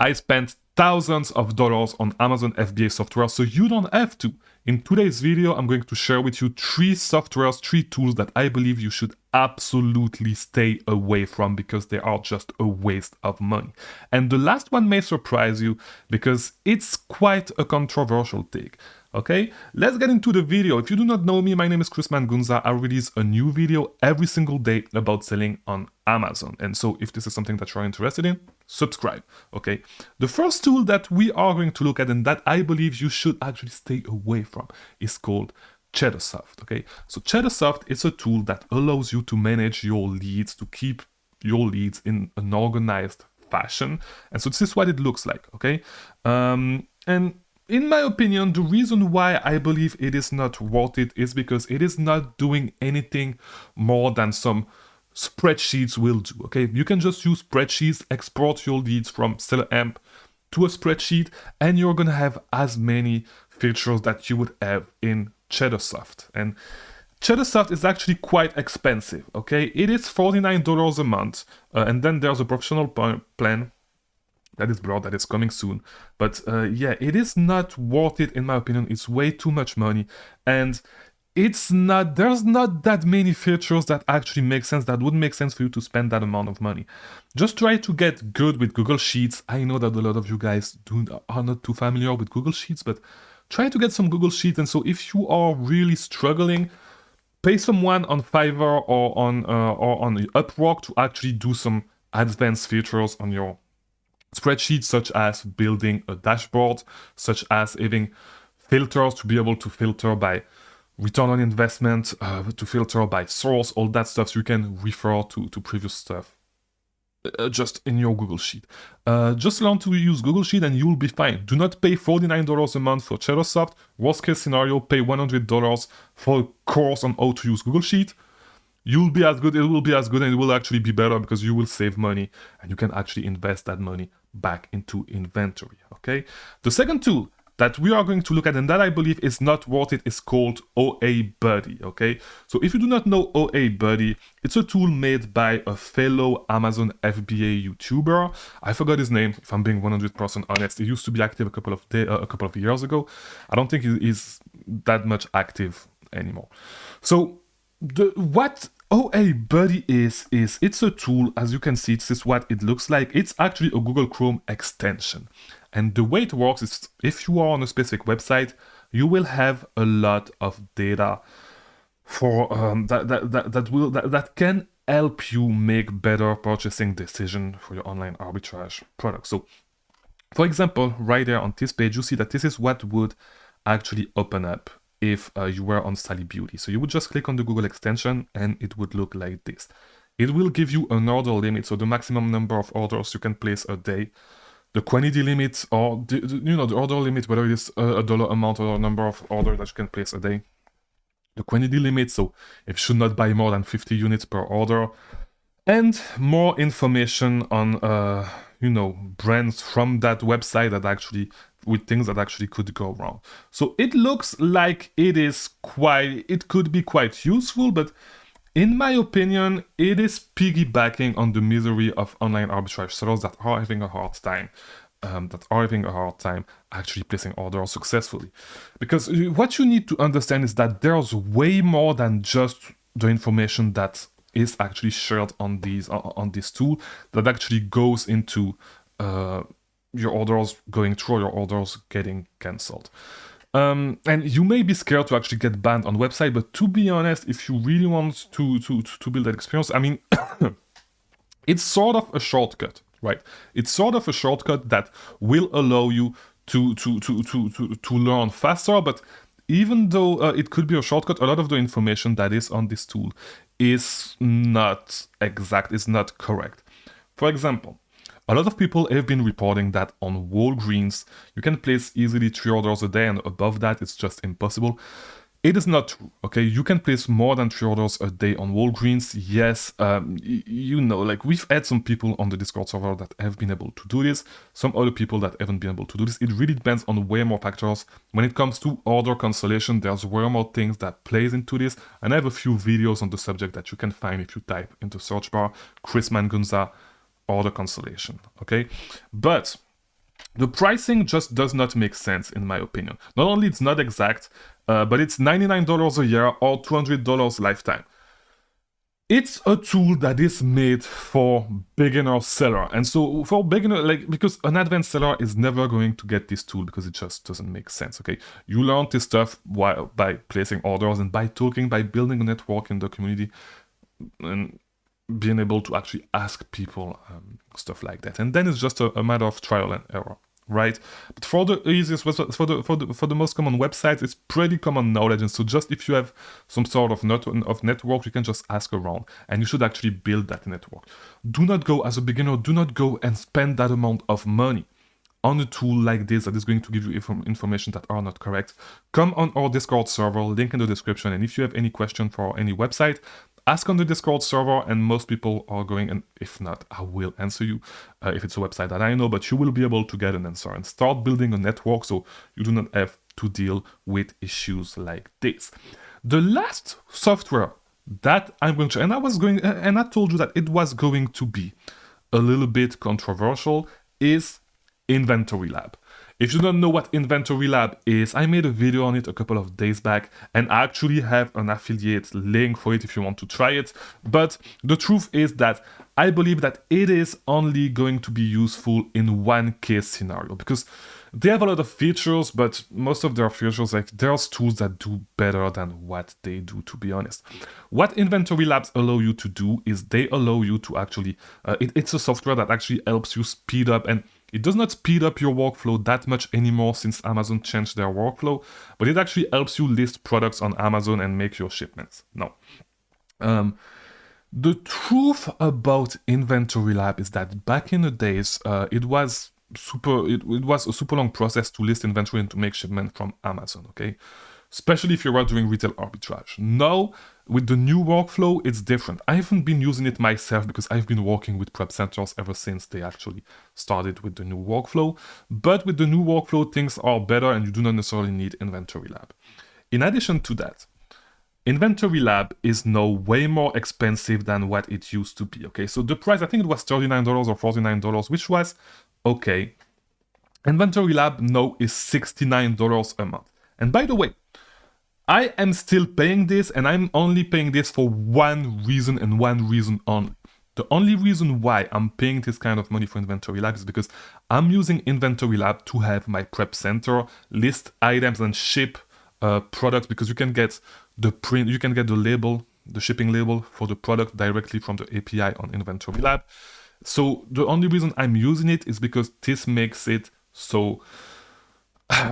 I spent thousands of dollars on Amazon FBA software, so you don't have to. In today's video, I'm going to share with you 3 softwares, 3 tools that I believe you should absolutely stay away from because they are just a waste of money. And the last one may surprise you because it's quite a controversial take. Okay, let's get into the video. If you do not know me, my name is Mangunza. I release a new video every single day about selling on Amazon. And so if this is something that you're interested in, subscribe. Okay, the first tool that we are going to look at and that I believe you should actually stay away from is called Chdossoft. Okay, so Chdossoft is a tool that allows you to manage your leads, to keep your leads in an organized fashion. And so this is what it looks like. Okay, and in my opinion, the reason why I believe it is not worth it is because it is not doing anything more than some spreadsheets will do. Okay, you can just use spreadsheets, export your leads from SellerAmp to a spreadsheet, and you're gonna have as many features that you would have in Chdossoft. And Chdossoft is actually quite expensive. Okay, it is $49 a month, and then there's a professional plan that is broad, that is coming soon. But yeah, it is not worth it in my opinion. It's way too much money, and there's not that many features that actually make sense, that would make sense for you to spend that amount of money. Just try to get good with Google Sheets. I know that a lot of you guys are not too familiar with Google Sheets, but try to get some Google Sheets. And so if you are really struggling, pay someone on Fiverr or on Upwork to actually do some advanced features on your spreadsheets, such as building a dashboard, such as having filters to be able to filter by return on investment, to filter by source, all that stuff. So you can refer to previous stuff just in your Google Sheet. Just learn to use Google Sheet and you'll be fine. Do not pay $49 a month for Chdossoft. Worst case scenario, pay $100 for a course on how to use Google Sheet. You'll be as good, it will be as good, and it will actually be better because you will save money and you can actually invest that money back into inventory. Okay, the second tool that we are going to look at, and that I believe is not worth it, is called OABuddy. Okay, so if you do not know OABuddy, it's a tool made by a fellow Amazon FBA YouTuber. I forgot his name, if I'm being 100% honest. He used to be active a couple of years ago. I don't think he is that much active anymore. So what OABuddy is it's a tool. As you can see, this is what it looks like. It's actually a Google Chrome extension. And the way it works is, if you are on a specific website, you will have a lot of data for that can help you make better purchasing decision for your online arbitrage product. So, for example, right there on this page, you see that this is what would actually open up if you were on Sally Beauty. So you would just click on the Google extension and it would look like this. It will give you an order limit, so the maximum number of orders you can place a day, the quantity limit, or the order limit, whether it is a dollar amount or a number of orders that you can place a day, the quantity limit, so if you should not buy more than 50 units per order, and more information on brands from that website that actually, with things that actually could go wrong. So it looks like it could be quite useful, but in my opinion, it is piggybacking on the misery of online arbitrage sellers that are having a hard time actually placing orders successfully. Because what you need to understand is that there's way more than just the information that is actually shared on this tool that actually goes into your orders going through, your orders getting cancelled. And you may be scared to actually get banned on website, but to be honest, if you really want to build that experience, I mean, it's sort of a shortcut, right? It's sort of a shortcut that will allow you to learn faster. But even though it could be a shortcut, a lot of the information that is on this tool is not exact, is not correct. For example, a lot of people have been reporting that on Walgreens, you can place easily 3 orders a day, and above that, it's just impossible. It is not true, okay? You can place more than 3 orders a day on Walgreens. Yes, like we've had some people on the Discord server that have been able to do this, some other people that haven't been able to do this. It really depends on way more factors. When it comes to order cancellation, there's way more things that plays into this, and I have a few videos on the subject that you can find if you type into search bar Mangunza order cancellation, okay? But The pricing just does not make sense in my opinion. Not only it's not exact, but it's $99 a year or $200 lifetime. It's a tool that is made for beginner seller, and so for beginner, like, because an advanced seller is never going to get this tool because it just doesn't make sense. Okay, you learn this stuff while by placing orders and by talking, by building a network in the community, and being able to actually ask people stuff like that, and then it's just a matter of trial and error, right? But for the easiest, for the most common websites, it's pretty common knowledge, and so just if you have some sort of network, you can just ask around, and you should actually build that network. Do not go as a beginner. Do not go and spend that amount of money on a tool like this that is going to give you information that are not correct. Come on our Discord server, link in the description, and if you have any question for any website, ask on the Discord server, and most people are going, and if not, I will answer you if it's a website that I know, but you will be able to get an answer and start building a network so you do not have to deal with issues like this. The last software that I'm going to, and I told you that it was going to be a little bit controversial, is Inventory Lab. If you don't know what Inventory Lab is, I made a video on it a couple of days back, and I actually have an affiliate link for it if you want to try it. But the truth is that I believe that it is only going to be useful in one case scenario, because they have a lot of features, but most of their features, like, there's tools that do better than what they do, to be honest. What Inventory Labs allow you to do is they allow you to actually, it's a software that actually helps you speed up, and it does not speed up your workflow that much anymore since Amazon changed their workflow, but it actually helps you list products on Amazon and make your shipments. Now, the truth about Inventory Lab is that back in the days, it was a super long process to list inventory and to make shipment from Amazon, okay? Especially if you are doing retail arbitrage. Now, with the new workflow, it's different. I haven't been using it myself because I've been working with prep centers ever since they actually started with the new workflow. But with the new workflow, things are better and you do not necessarily need Inventory Lab. In addition to that, Inventory Lab is now way more expensive than what it used to be, okay? So the price, I think it was $39 or $49, which was okay. Inventory Lab now is $69 a month. And by the way, I am still paying this, and I'm only paying this for one reason and one reason only. The only reason why I'm paying this kind of money for Inventory Lab is because I'm using Inventory Lab to have my prep center list items and ship products, because you can get the print, you can get the label, the shipping label for the product directly from the API on Inventory Lab. So the only reason I'm using it is because this makes it so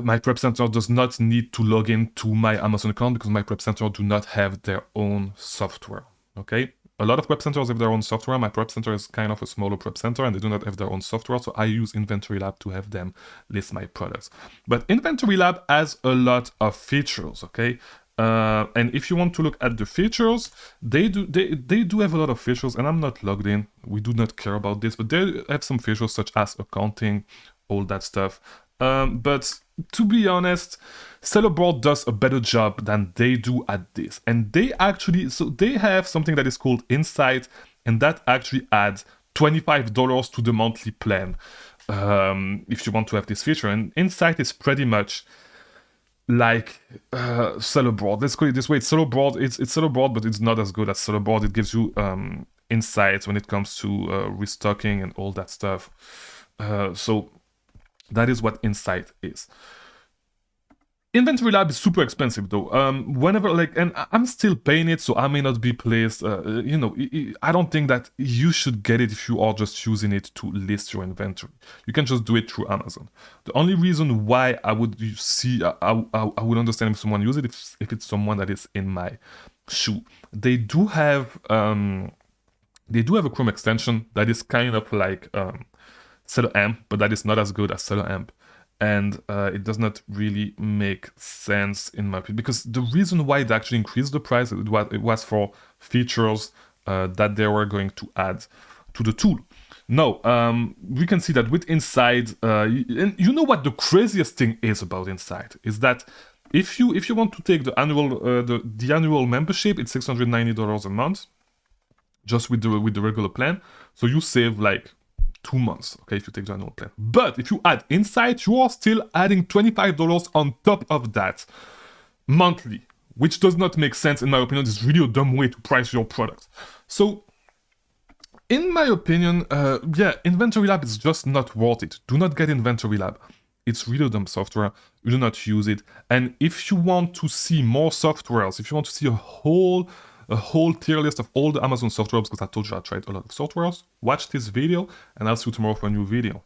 my prep center does not need to log in to my Amazon account, because my prep center do not have their own software, okay? A lot of prep centers have their own software. My prep center is kind of a smaller prep center and they do not have their own software, so I use Inventory Lab to have them list my products. But Inventory Lab has a lot of features, okay? And if you want to look at the features, they do have a lot of features, and I'm not logged in. We do not care about this, but they have some features such as accounting, all that stuff. But to be honest, Sellerboard does a better job than they do at this. And they actually, so they have something that is called Insight, and that actually adds $25 to the monthly plan if you want to have this feature. And Insight is pretty much like Sellerboard. Let's call it this way. It's Sellerboard, but it's not as good as Sellerboard. It gives you insights when it comes to restocking and all that stuff. So that is what Insight is. Inventory Lab is super expensive though. Whenever, like, and I'm still paying it, so I may not be placed. You know, I don't think that you should get it if you are just using it to list your inventory. You can just do it through Amazon. The only reason why I would I would understand if someone uses it if it's someone that is in my shoe. They do have a Chrome extension that is kind of like Seller Amp, but that is not as good as Seller Amp. And it does not really make sense in my opinion, because the reason why they actually increased the price, it was for features that they were going to add to the tool. Now, we can see that with Insight, and you know what the craziest thing is about Insight is that if you want to take the annual membership, it's $690 a month, just with the regular plan. So you save like 2 months, okay, if you take the annual plan. But if you add Insight, you are still adding $25 on top of that monthly, which does not make sense in my opinion. It's really a dumb way to price your product. So in my opinion, yeah, Inventory Lab is just not worth it. Do not get Inventory Lab. It's really dumb software. You do not use it. And if you want to see more softwares, if you want to see a whole tier list of all the Amazon softwares, because I told you I tried a lot of softwares, watch this video and I'll see you tomorrow for a new video.